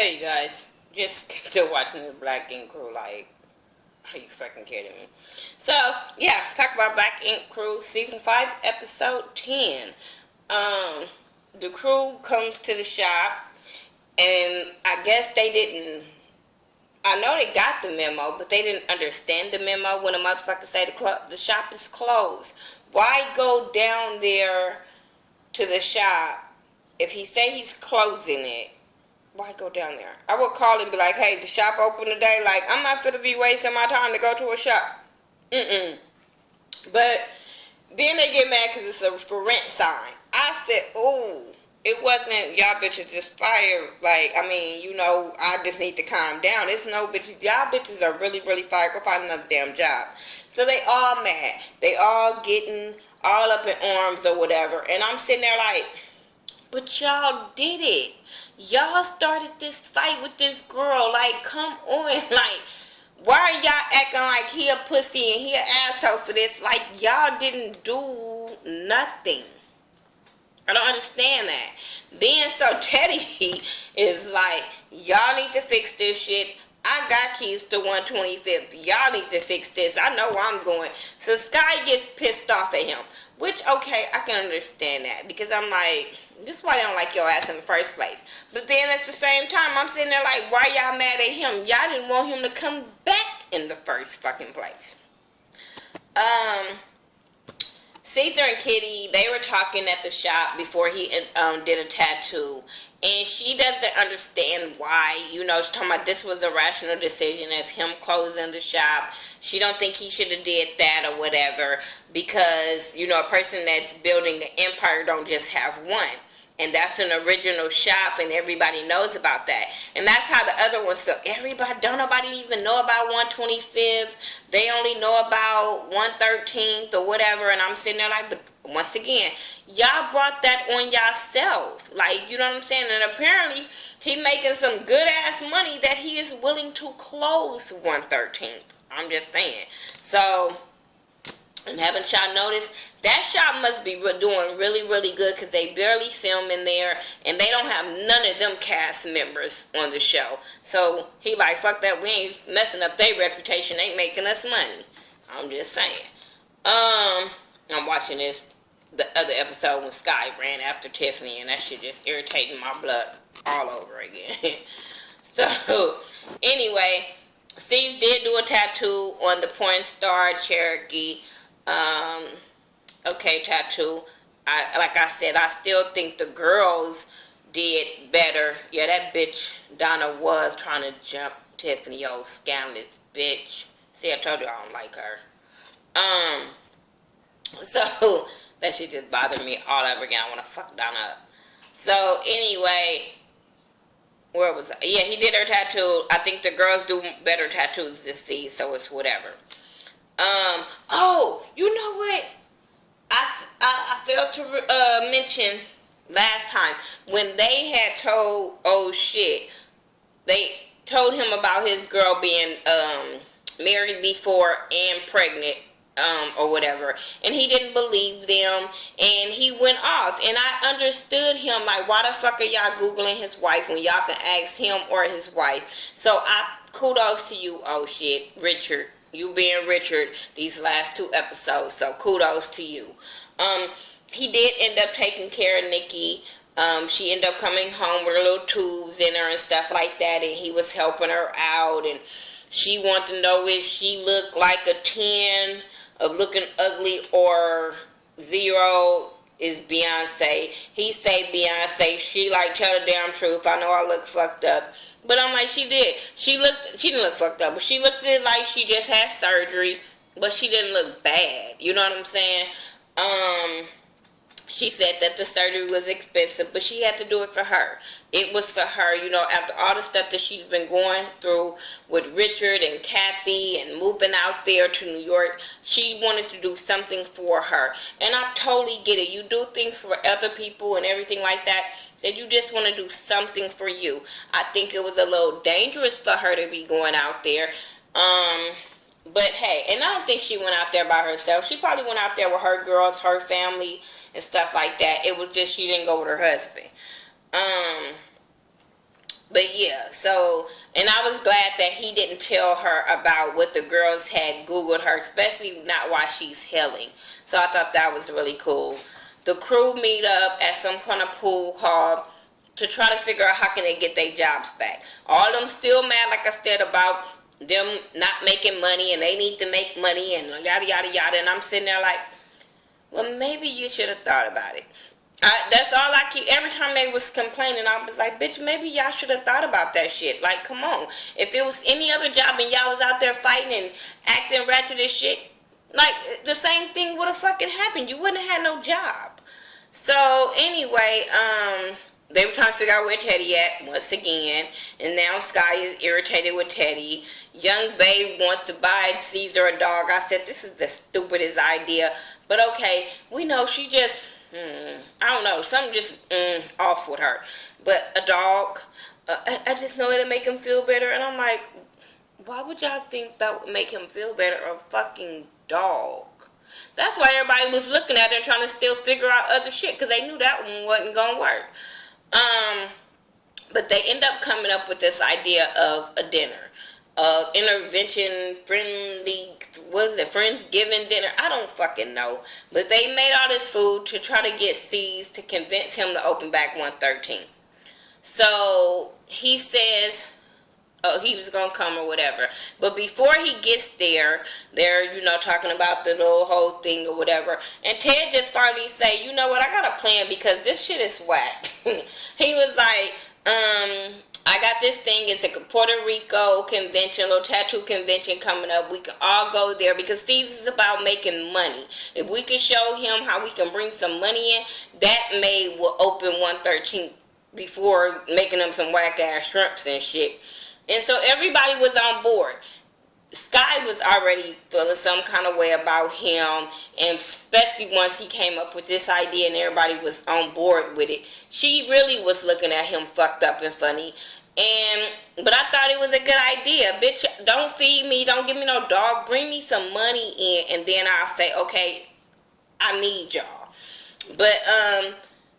Hey you guys, just still watching the Black Ink Crew, like, are you fucking kidding me? So, yeah, talk about Black Ink Crew, Season 5, Episode 10. The crew comes to the shop, and I guess they didn't, I know they got the memo, but they didn't understand the memo when a motherfucker say the shop is closed. Why go down there to the shop if he say he's closing it? Why go down there? I would call and be like, hey, the shop open today. Like, I'm not going to be wasting my time to go to a shop. But then they get mad because it's a for rent sign. I said, ooh, it wasn't y'all bitches just fired. Like, I mean, you know, I just need to calm down. It's no bitches. Y'all bitches are really, really fired. Go find another damn job. So they all mad. They all getting all up in arms or whatever. And I'm sitting there like, but y'all did it. Y'all started this fight with this girl. Like, come on. Like, why are y'all acting like he a pussy and he an asshole for this? Like, y'all didn't do nothing. I don't understand that. Then so Teddy is like, y'all need to fix this shit. I got keys to 125th. Y'all need to fix this. I know where I'm going. So Sky gets pissed off at him. Which, okay, I can understand that. Because I'm like, this is why they don't like your ass in the first place. But then at the same time, I'm sitting there like, why y'all mad at him? Y'all didn't want him to come back in the first fucking place. Caesar and Kitty, they were talking at the shop before he did a tattoo. And she doesn't understand why, you know, she's talking about this was a rational decision of him closing the shop. She don't think he should have did that or whatever because, you know, a person that's building an empire don't just have one. And that's an original shop and everybody knows about that. And that's how the other ones feel. Don't nobody even know about 125th. They only know about 113th or whatever. And I'm sitting there like, but once again, y'all brought that on yourself. Like, you know what I'm saying? And apparently, he making some good ass money that he is willing to close 113th. I'm just saying. So, and haven't y'all noticed? That shop must be doing really, really good because they barely film in there and they don't have none of them cast members on the show. So he like, fuck that, we ain't messing up their reputation, ain't making us money. I'm just saying. I'm watching the other episode when Sky ran after Tiffany and that shit just irritating my blood all over again. So, anyway, C's did do a tattoo on the porn star Cherokee. Okay, tattoo. Like I said, I still think the girls did better. Yeah, that bitch Donna was trying to jump Tiffany, old scandalous bitch. See, I told you I don't like her. So that shit just bothered me all over again. I want to fuck Donna up. So anyway, where was I? Yeah, he did her tattoo. I think the girls do better tattoos this season, so it's whatever. Oh, you know what? I failed to mention last time when they had told, oh shit, they told him about his girl being married before and pregnant or whatever, and he didn't believe them and he went off, and I understood him like, why the fuck are y'all googling his wife when y'all can ask him or his wife? So kudos to you, oh shit, Richard. You being Richard these last 2 episodes, so kudos to you. He did end up taking care of Nikki. She ended up coming home with her little tubes in her and stuff like that, and he was helping her out, and she wanted to know if she looked like a 10 of looking ugly or 0 is Beyonce. He say Beyonce. She like, tell the damn truth. I know I look fucked up. But I'm like, she did. She didn't look fucked up, but she looked like she just had surgery, but she didn't look bad. You know what I'm saying? She said that the surgery was expensive, but she had to do it for her. It was for her, you know, after all the stuff that she's been going through with Richard and Kathy and moving out there to New York. She wanted to do something for her. And I totally get it. You do things for other people and everything like that, that you just want to do something for you. I think it was a little dangerous for her to be going out there. But hey, and I don't think she went out there by herself. She probably went out there with her girls, her family, and stuff like that. It was just she didn't go with her husband. But yeah, so, and I was glad that he didn't tell her about what the girls had Googled her, especially not why she's healing. So I thought that was really cool. The crew meet up at some kind of pool hall to try to figure out how can they get their jobs back. All of them still mad, like I said, about them not making money and they need to make money and yada, yada, yada. And I'm sitting there like, well, maybe you should have thought about it. That's all I keep. Every time they was complaining, I was like, bitch, maybe y'all should have thought about that shit. Like, come on. If it was any other job and y'all was out there fighting and acting ratchet as shit, like, the same thing would have fucking happened. You wouldn't have had no job. So, anyway, they were trying to figure out where Teddy at once again. And now Sky is irritated with Teddy. Young Babe wants to buy Caesar a dog. I said, this is the stupidest idea. But okay, we know she just... I don't know, something just off with her. But a dog, I just know it'll make him feel better. And I'm like, why would y'all think that would make him feel better? A fucking dog. That's why everybody was looking at her and trying to still figure out other shit, because they knew that one wasn't gonna work. But they end up coming up with this idea of a dinner. Intervention friendly, what is it, Friendsgiving dinner? I don't fucking know. But they made all this food to try to get C's to convince him to open back 113. So he says, oh, he was gonna come or whatever. But before he gets there, they're, talking about the little whole thing or whatever. And Ted just finally say, you know what, I got a plan because this shit is whack. He was like, I got this thing. It's a Puerto Rico convention, little tattoo convention coming up. We can all go there because Steve is about making money. If we can show him how we can bring some money in, that maid will open 113 before making them some whack ass shrimps and shit. And so everybody was on board. Sky was already feeling some kind of way about him, and especially once he came up with this idea and everybody was on board with it, she really was looking at him fucked up and funny. But I thought it was a good idea. Bitch, don't feed me, don't give me no dog, bring me some money in, and then I'll say, okay, I need y'all. But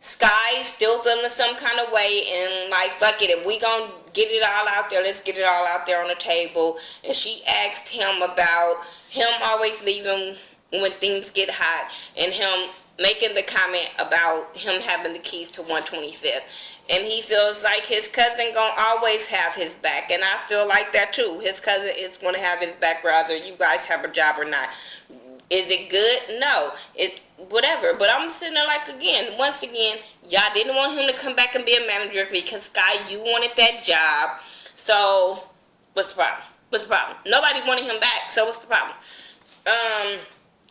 Sky still feeling some kind of way, and like, fuck it, if we gonna get it all out there, let's get it all out there on the table. And she asked him about him always leaving when things get hot, and him making the comment about him having the keys to 125th. And he feels like his cousin gonna always have his back, and I feel like that too. His cousin is gonna have his back whether you guys have a job or not. Is it good? No. It's whatever. But I'm sitting there like, once again, y'all didn't want him to come back and be a manager because, Sky, you wanted that job. So, what's the problem? What's the problem? Nobody wanted him back, so what's the problem?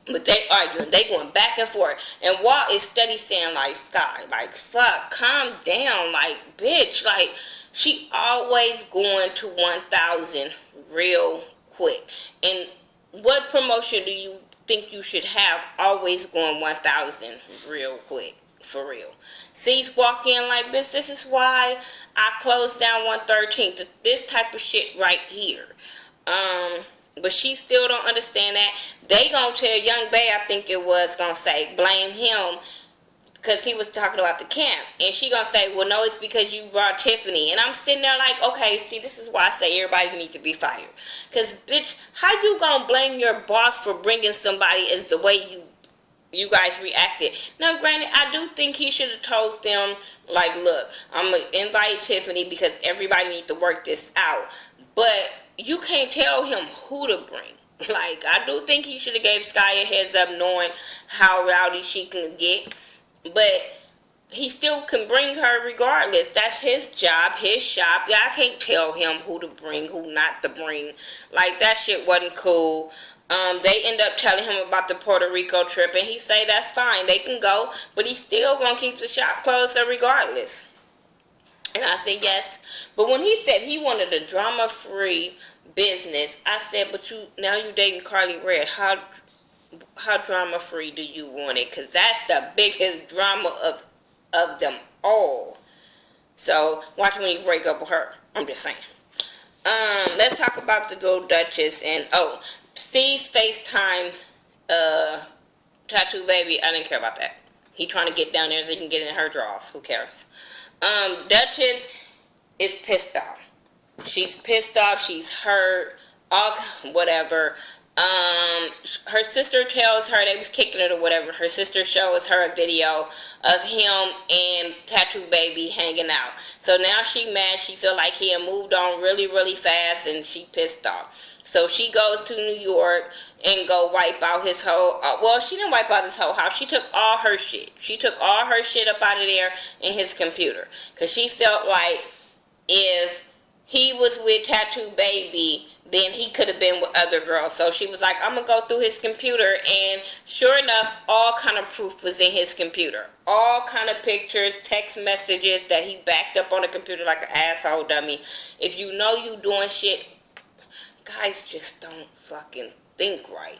But they arguing. They going back and forth. And Walt is steady saying, like, Sky, like, fuck, calm down. Like, bitch, like, she always going to 1,000 real quick. And what promotion do you think you should have always going 1,000 real quick, for real? C's walk in like, bitch, this is why I closed down 113, this type of shit right here. But she still don't understand that. They gonna tell Young Bay, I think it was, gonna say, blame him because he was talking about the camp. And she gonna say, well, no, it's because you brought Tiffany. And I'm sitting there like, okay, see, this is why I say everybody needs to be fired. Because, bitch, how you gonna blame your boss for bringing somebody as the way you guys reacted? Now, granted, I do think he should have told them, like, look, I'm going to invite Tiffany because everybody needs to work this out. But you can't tell him who to bring. Like, I do think he should have gave Sky a heads up knowing how rowdy she can get. But he still can bring her regardless. That's his job, his shop. Yeah, I can't tell him who to bring, who not to bring. Like, that shit wasn't cool. They end up telling him about the Puerto Rico trip, and he say that's fine, they can go, but he's still gonna keep the shop closed regardless. And I said yes. But when he said he wanted a drama-free business, I said, but now you dating Carly Red, how drama-free do you want it? Because that's the biggest drama of them all. So watch when you break up with her. I'm just saying. Let's talk about the little Duchess. And C's FaceTime tattoo baby. I didn't care about that. He trying to get down there so he can get in her drawers. Who cares? Duchess is pissed off. She's pissed off. She's hurt. All whatever. Her sister tells her they was kicking it or whatever. Her sister shows her a video of him and Tattoo Baby hanging out. So now she mad. She feel like he had moved on really, really fast, and she pissed off. So she goes to New York and go wipe out his whole. Well, she didn't wipe out his whole house. She took all her shit. She took all her shit up out of there in his computer, because she felt like if he was with Tattoo Baby, then he could have been with other girls. So she was like, I'm going to go through his computer. And sure enough, all kind of proof was in his computer. All kind of pictures, text messages that he backed up on the computer like an asshole dummy. If you know you doing shit, guys just don't fucking think right.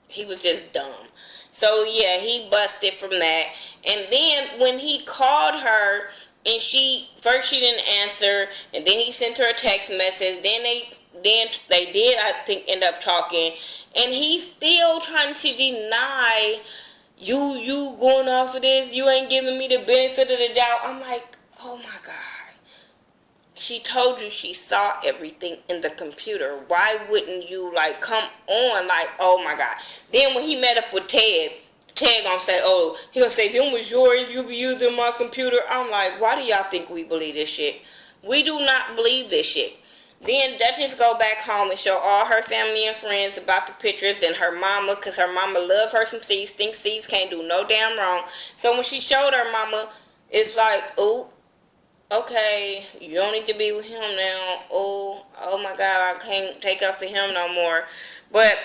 He was just dumb. So yeah, he busted from that. And then when he called her, and she didn't answer, and then he sent her a text message. Then they did, I think, end up talking, and he's still trying to deny you going off of this. You ain't giving me the benefit of the doubt. I'm like, oh my God. She told you she saw everything in the computer. Why wouldn't you, like, come on? Like, oh my God. Then when he met up with Ted gonna say, oh, he gonna say, them was yours, you be using my computer. I'm like, why do y'all think we believe this shit? We do not believe this shit. Then Duchess go back home and show all her family and friends about the pictures, and her mama, because her mama love her some C's, thinks C's can't do no damn wrong. So when she showed her mama, it's like, oh, okay, you don't need to be with him now. Oh my God, I can't take up for him no more. But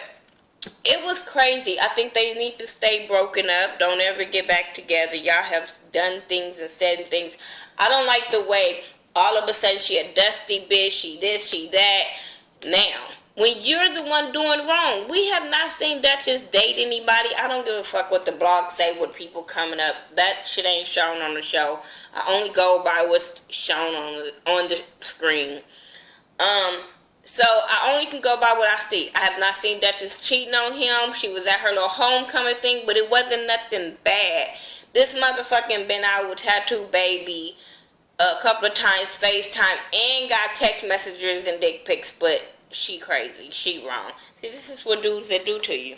it was crazy. I think they need to stay broken up. Don't ever get back together. Y'all have done things and said things. I don't like the way all of a sudden she a dusty bitch, she this, she that. Now, when you're the one doing wrong, we have not seen Duchess date anybody. I don't give a fuck what the blogs say with people coming up. That shit ain't shown on the show. I only go by what's shown on the screen. So I only can go by what I see. I have not seen Duchess cheating on him. She was at her little homecoming thing, but it wasn't nothing bad. This motherfucking been out with Tattoo Baby a couple of times, FaceTime, and got text messages and dick pics, but she crazy. She wrong. See, this is what dudes that do to you.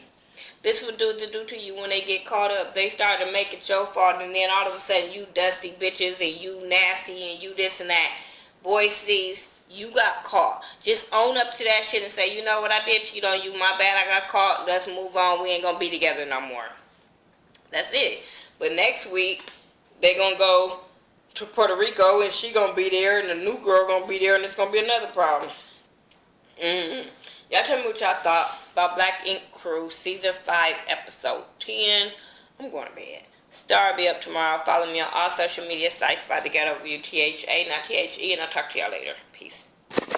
This is what dudes that do to you when they get caught up. They start to make it your fault, and then all of a sudden you dusty bitches and you nasty and you this and that. Boy, sees you got caught. Just own up to that shit and say, you know what, I did cheat on you. My bad, I got caught. Let's move on. We ain't gonna be together no more. That's it. But next week, they gonna go to Puerto Rico, and she gonna be there, and the new girl gonna be there, and it's gonna be another problem. Y'all tell me what y'all thought about Black Ink Crew Season 5, Episode 10. I'm going to bed. Star will be up tomorrow. Follow me on all social media sites by Thaghettoview, THA, not THE, and I'll talk to y'all later. Peace.